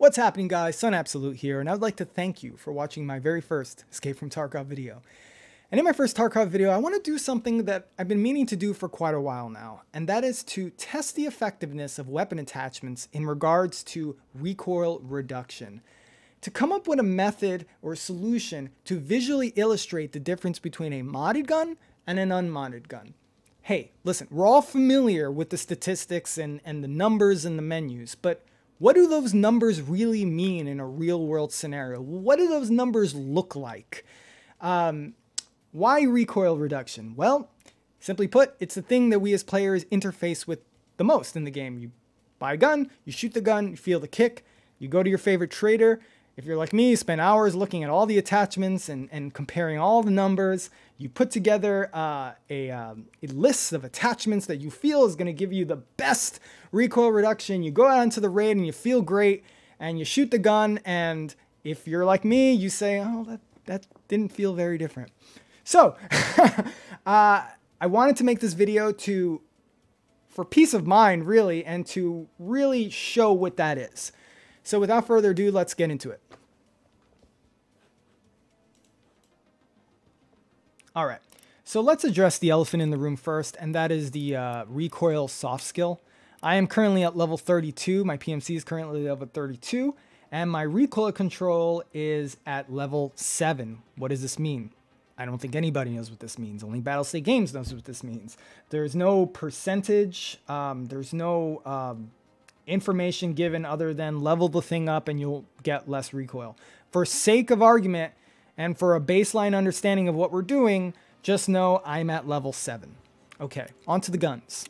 What's happening, guys? Sun Absolute here, and I would like to thank you for watching my very first Escape from Tarkov video. And in my first Tarkov video, I want to do something that I've been meaning to do for quite a while now, and that is to test the effectiveness of weapon attachments in regards to recoil reduction. To come up with a method or solution to visually illustrate the difference between a modded gun and an unmodded gun. Hey, listen, we're all familiar with the statistics and the numbers and the menus, but what do those numbers really mean in a real world scenario? What do those numbers look like? Why recoil reduction? Well, simply put, it's the thing that we as players interface with the most in the game. You buy a gun, you shoot the gun, you feel the kick, you go to your favorite trader. If you're like me, you spend hours looking at all the attachments and comparing all the numbers. You put together a list of attachments that you feel is going to give you the best recoil reduction. You go out into the raid and you feel great, and you shoot the gun, and if you're like me, you say, oh, that didn't feel very different. So I wanted to make this video for peace of mind, really, and to really show what that is. So without further ado, let's get into it. All right, so let's address the elephant in the room first, and that is the recoil soft skill. I am currently at level 32. My PMC is currently level 32, and my recoil control is at level 7. What does this mean? I don't think anybody knows what this means. Only Battlestate Games knows what this means. There's no percentage. There's no information given other than level the thing up and you'll get less recoil. For sake of argument and for a baseline understanding of what we're doing, just know I'm at level 7. Okay, on to the guns.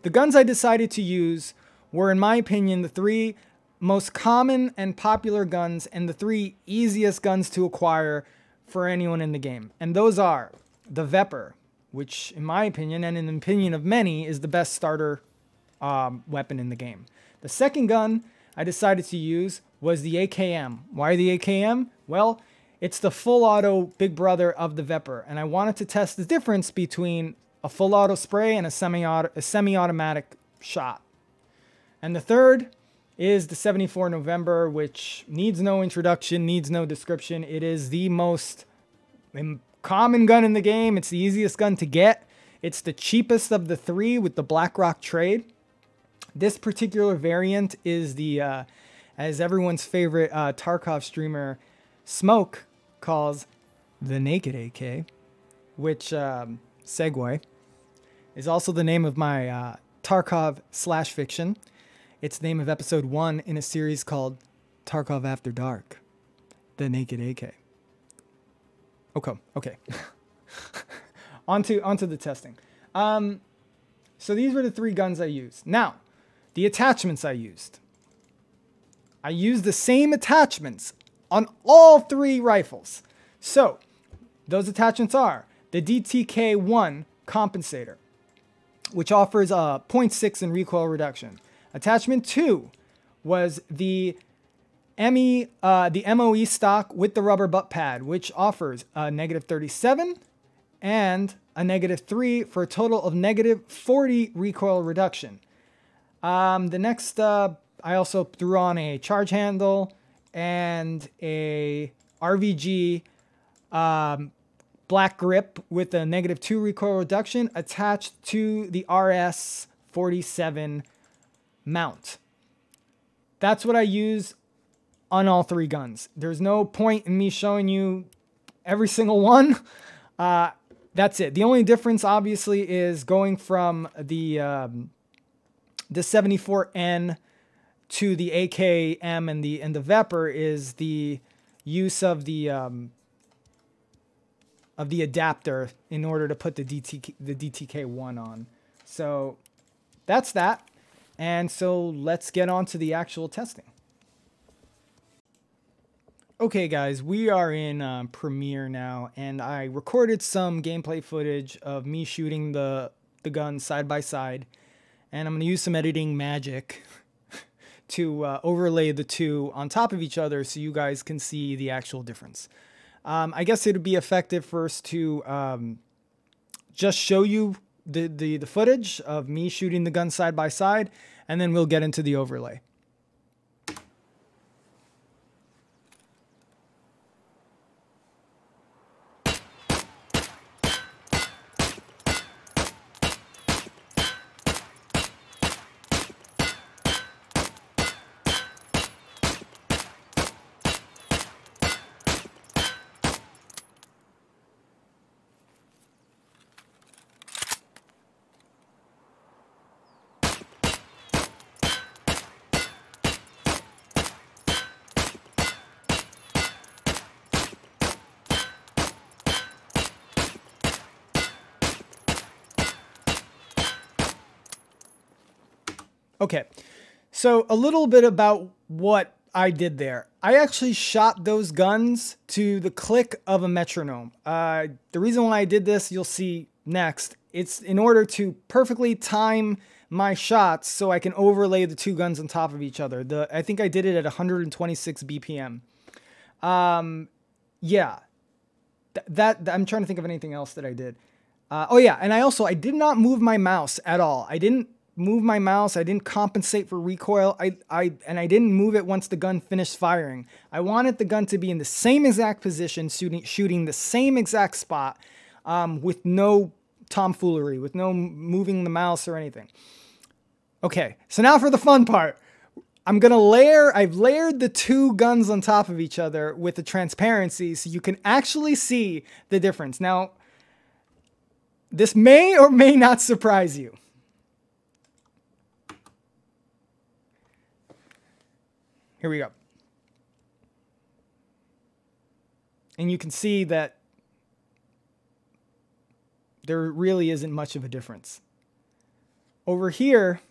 The guns I decided to use were, in my opinion, the 3 most common and popular guns and the 3 easiest guns to acquire for anyone in the game. And those are the Vepr, which in my opinion and in the opinion of many is the best starter weapon in the game. The second gun I decided to use was the AKM. Why the AKM? Well, it's the full auto big brother of the Vepr, and I wanted to test the difference between a full auto spray and a semi-automatic shot. And the third is the 74 November, which needs no introduction, needs no description. It is the most common gun in the game. It's the easiest gun to get. It's the cheapest of the 3 with the BlackRock trade. This particular variant is the, as everyone's favorite Tarkov streamer, Smoke, calls the Naked AK, which, segue, is also the name of my Tarkov / fiction. It's the name of episode 1 in a series called Tarkov After Dark, the Naked AK. Okay. onto the testing. So these were the 3 guns I used. Now, the attachments I used. I used the same attachments on all 3 rifles. So, those attachments are the DTK-1 compensator, which offers a 0.6 in recoil reduction. Attachment 2 was the MOE stock with the rubber butt pad, which offers a -37 and a -3 for a total of -40 recoil reduction. The next, I also threw on a charge handle and a RVG black grip with a -2 recoil reduction attached to the RS-47 mount. That's what I use on all 3 guns. There's no point in me showing you every single one. That's it. The only difference, obviously, is going from the 74N to the AKM and the Vepr is the use of the adapter in order to put the DTK-1 on. So that's that. And so let's get on to the actual testing. Okay guys, we are in Premiere now, and I recorded some gameplay footage of me shooting the gun side by side, and I'm going to use some editing magic to overlay the 2 on top of each other so you guys can see the actual difference. I guess it would be effective first to just show you the footage of me shooting the gun side by side, and then we'll get into the overlay. Okay, so a little bit about what I did there. I actually shot those guns to the click of a metronome. The reason why I did this, you'll see next. It's in order to perfectly time my shots so I can overlay the two guns on top of each other. I think I did it at 126 BPM. Yeah, I'm trying to think of anything else that I did. Oh yeah, and I did not move my mouse at all. I didn't move my mouse. I didn't compensate for recoil. I didn't move it once the gun finished firing. I wanted the gun to be in the same exact position, shooting the same exact spot, with no tomfoolery, with no moving the mouse or anything. Okay, so now for the fun part. I've layered the two guns on top of each other with the transparency so you can actually see the difference. Now, this may or may not surprise you. Here we go. And you can see that there really isn't much of a difference. Over here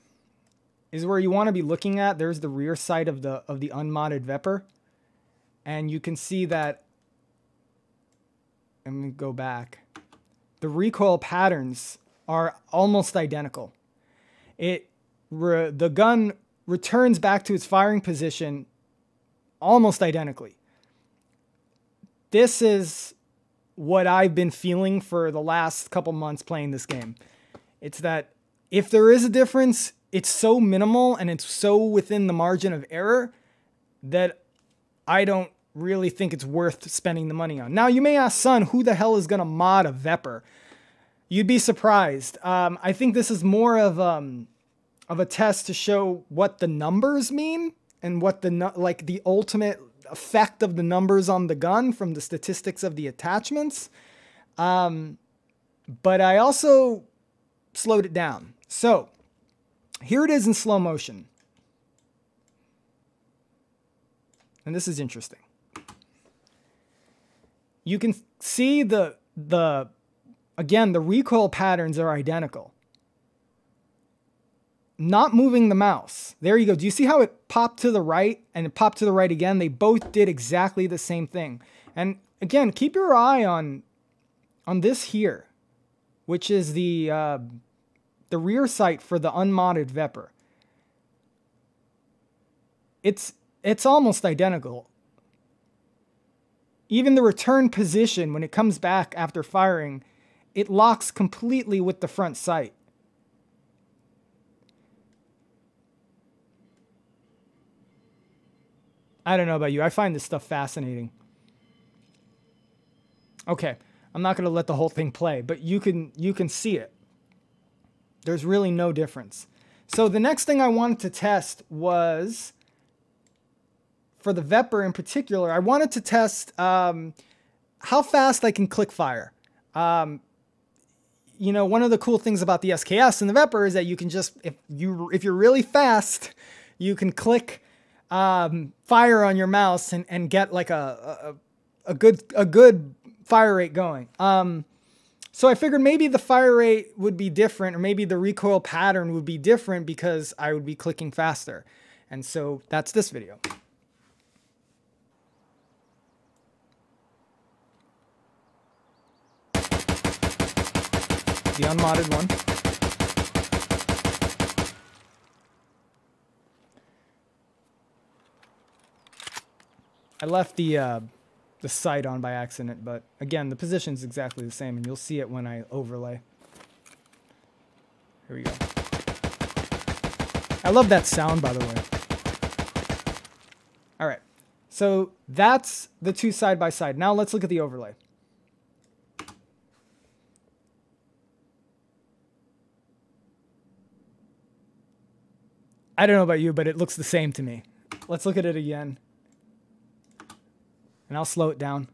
is where you want to be looking at. There's the rear sight of the unmodded Vepr. And you can see that, let me go back. The recoil patterns are almost identical. The gun returns back to its firing position almost identically. This is what I've been feeling for the last couple months playing this game. It's that if there is a difference, it's so minimal and it's so within the margin of error that I don't really think it's worth spending the money on. Now, you may ask, son, who the hell is going to mod a Vepr? You'd be surprised. I think this is more of a test to show what the numbers mean and what the ultimate effect of the numbers on the gun from the statistics of the attachments. But I also slowed it down. So here it is in slow motion. And this is interesting. You can see again, the recoil patterns are identical. Not moving the mouse. There you go. Do you see how it popped to the right and it popped to the right again? They both did exactly the same thing. And again, keep your eye on this here, which is the rear sight for the unmodded Vepr. It's almost identical. Even the return position, when it comes back after firing, it locks completely with the front sight. I don't know about you. I find this stuff fascinating. Okay, I'm not going to let the whole thing play, but you can see it. There's really no difference. So the next thing I wanted to test was, for the Vepr in particular, I wanted to test how fast I can click fire. You know, one of the cool things about the SKS and the Vepr is that you can just, if you're really fast, you can click fire on your mouse and get like a good fire rate going. So I figured maybe the fire rate would be different, or maybe the recoil pattern would be different because I would be clicking faster. And so that's this video. The unmodded one. I left the sight on by accident, but again, the position's exactly the same, and you'll see it when I overlay. Here we go. I love that sound, by the way. All right, so that's the two side by side. Now let's look at the overlay. I don't know about you, but it looks the same to me. Let's look at it again. And I'll slow it down.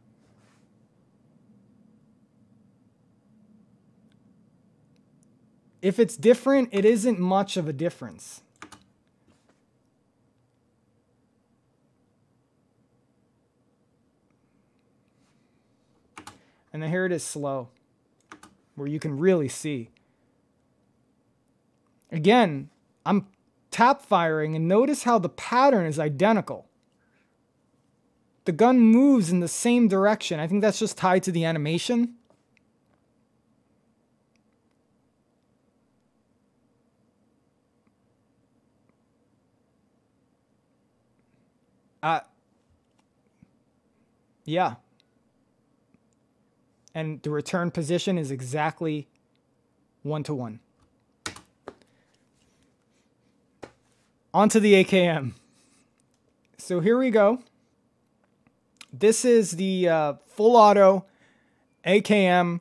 If it's different, it isn't much of a difference. And then here it is slow, where you can really see. Again, I'm tap firing, and notice how the pattern is identical. The gun moves in the same direction. I think that's just tied to the animation. Yeah. And the return position is exactly 1-to-1. Onto the AKM. So here we go. This is the full auto AKM,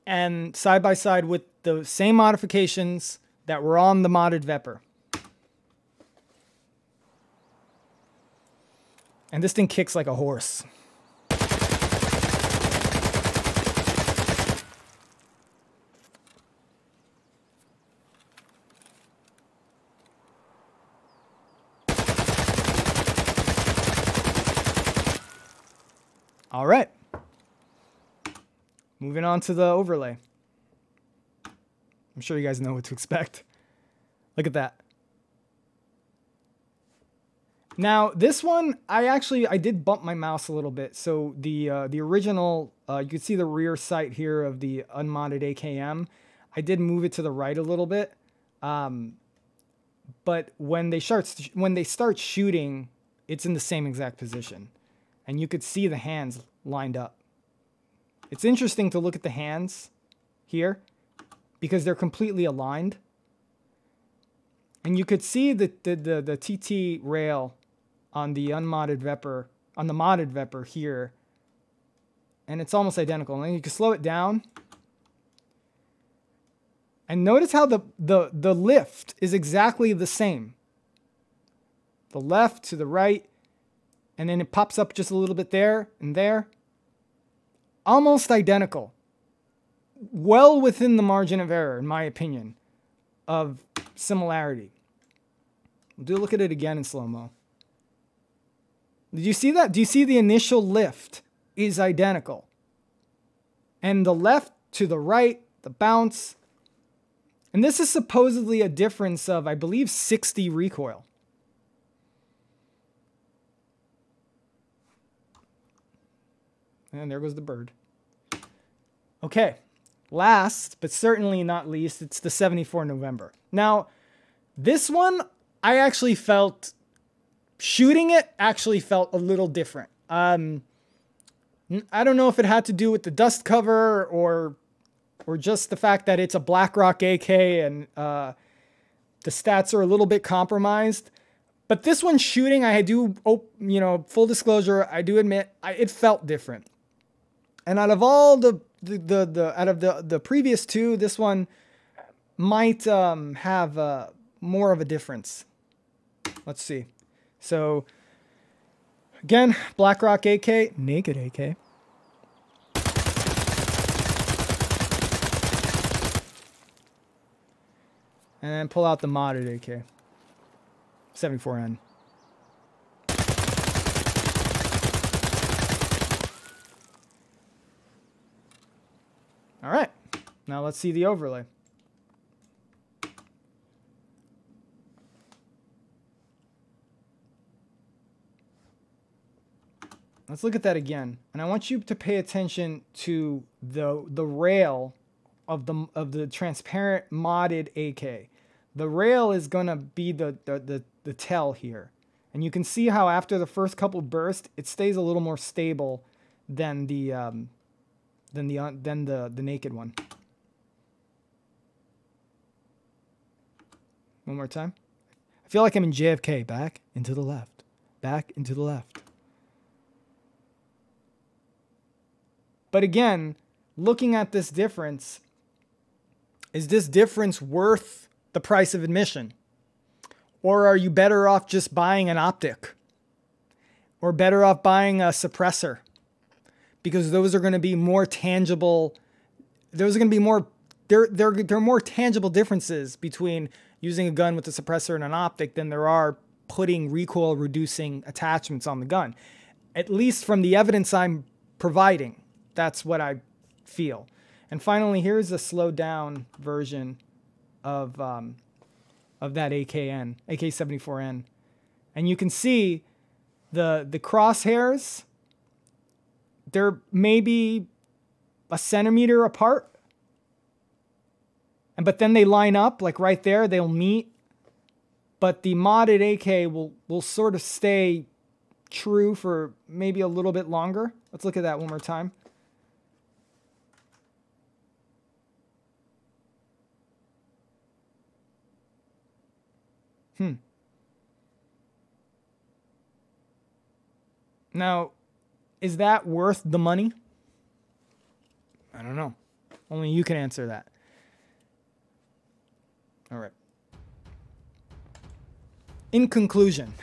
and side by side with the same modifications that were on the modded Vepr. And this thing kicks like a horse. All right. Moving on to the overlay. I'm sure you guys know what to expect. Look at that. Now, this one, I did bump my mouse a little bit. So the original, you can see the rear sight here of the unmodded AKM. I did move it to the right a little bit. But when they start shooting, it's in the same exact position. And you could see the hands lined up. It's interesting to look at the hands here because they're completely aligned. And you could see the TT rail on the unmodded Vepr, on the modded Vepr here. And it's almost identical. And then you can slow it down. And notice how the lift is exactly the same. The left to the right. And then it pops up just a little bit there and there. Almost identical. Well within the margin of error, in my opinion, of similarity. We'll do a look at it again in slow-mo. Did you see that? Do you see the initial lift is identical? And the left to the right, the bounce. And this is supposedly a difference of, I believe, 60 recoil. And there goes the bird. Okay, last, but certainly not least, it's the 74 November. Now, this one, I actually felt, shooting it actually felt a little different. I don't know if it had to do with the dust cover or just the fact that it's a BlackRock AK and the stats are a little bit compromised. But this one shooting, full disclosure, I do admit, it felt different. And out of all the previous two, this one might have more of a difference. Let's see. So again, BlackRock AK, naked AK. And then pull out the modded AK, 74N. All right, now let's see the overlay. Let's look at that again. And I want you to pay attention to the rail of the transparent modded AK. The rail is gonna be the tell here. And you can see how after the first couple bursts, it stays a little more stable than the naked one. One more time. I feel like I'm in JFK. Back into the left. Back into the left. But again, looking at this difference, is this difference worth the price of admission? Or are you better off just buying an optic? Or better off buying a suppressor? Because those are going to be more tangible. Those are going to be more, there are more tangible differences between using a gun with a suppressor and an optic than there are putting recoil reducing attachments on the gun. At least from the evidence I'm providing. That's what I feel. And finally, here's a slowed down version of of that AK-74N. And you can see the crosshairs, they're maybe a centimeter apart. But then they line up, like right there, they'll meet. But the modded AK will sort of stay true for maybe a little bit longer. Let's look at that one more time. Now, is that worth the money? I don't know. Only you can answer that. All right. In conclusion,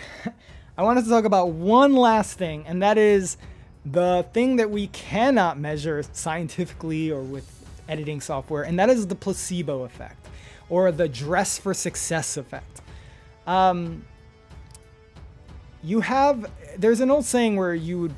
I wanted to talk about one last thing, and that is the thing that we cannot measure scientifically or with editing software, and that is the placebo effect, or the dress for success effect. There's an old saying where you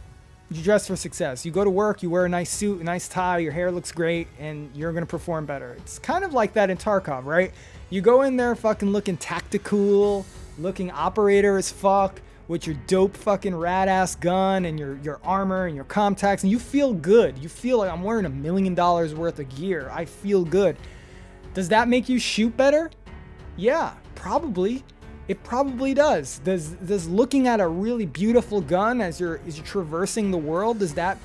dress for success. You go to work, you wear a nice suit, a nice tie, your hair looks great, and you're going to perform better. It's kind of like that in Tarkov, right? You go in there fucking looking tactical, looking operator as fuck, with your dope fucking rad-ass gun and your armor and your contacts, and you feel good. You feel like I'm wearing $1 million worth of gear. I feel good. Does that make you shoot better? Yeah, probably. It probably does. Does looking at a really beautiful gun as you're traversing the world, does that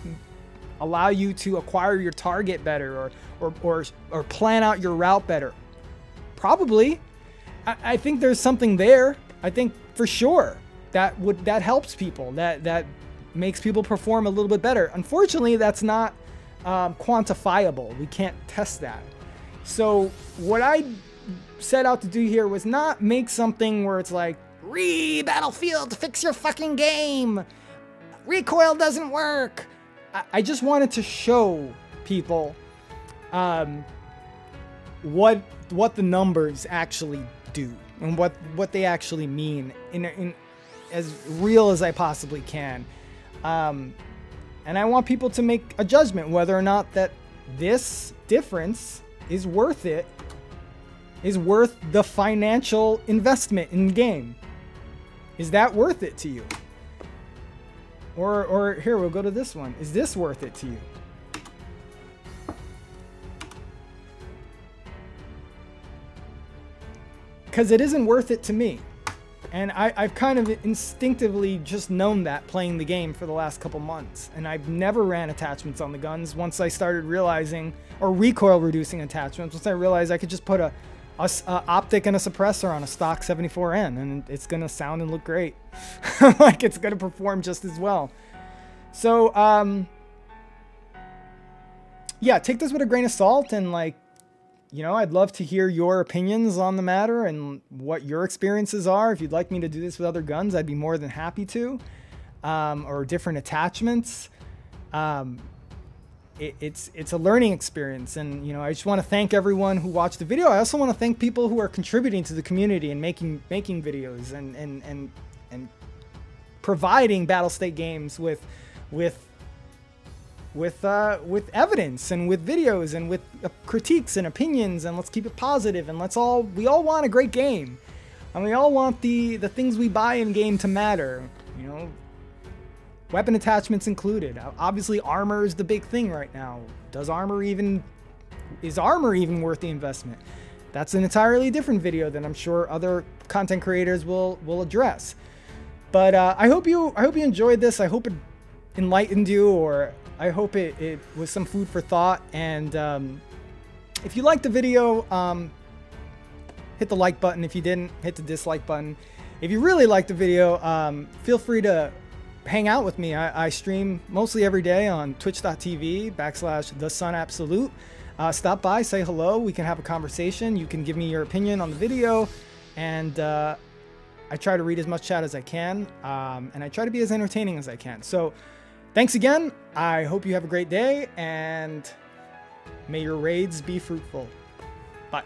allow you to acquire your target better or plan out your route better? Probably. I think there's something there. I think for sure that helps people. That makes people perform a little bit better. Unfortunately, that's not quantifiable. We can't test that. So what I set out to do here was not make something where it's like, Battlefield, fix your fucking game. Recoil doesn't work. I just wanted to show people what the numbers actually do and what they actually mean in as real as I possibly can. And I want people to make a judgment whether or not that this difference is worth it, is worth the financial investment in the game. Is that worth it to you? Or here, we'll go to this one. Is this worth it to you? Because it isn't worth it to me. And I've kind of instinctively just known that playing the game for the last couple months. And I've never ran attachments on the guns once I started realizing, or recoil reducing attachments, once I realized I could just put a optic and a suppressor on a stock 74N and it's gonna sound and look great. Like, it's gonna perform just as well. So yeah, take this with a grain of salt, and like, you know, I'd love to hear your opinions on the matter and what your experiences are. If you'd like me to do this with other guns, I'd be more than happy to, or different attachments. It's a learning experience, and you know, I just want to thank everyone who watched the video. I also want to thank people who are contributing to the community and making videos and providing Battle State Games with evidence and with videos and with critiques and opinions, and let's keep it positive, and we all want a great game, and we all want the things we buy in game to matter, you know. Weapon attachments included. Obviously, armor is the big thing right now. Is armor even worth the investment? That's an entirely different video that I'm sure other content creators will address. But I hope you enjoyed this. I hope it enlightened you, or I hope it was some food for thought. And if you liked the video, hit the like button. If you didn't, hit the dislike button. If you really liked the video, feel free to hang out with me. I stream mostly every day on twitch.tv/TheSunAbsolute. Stop by, say hello. We can have a conversation. You can give me your opinion on the video, and I try to read as much chat as I can, and I try to be as entertaining as I can. So thanks again. I hope you have a great day, and may your raids be fruitful. Bye.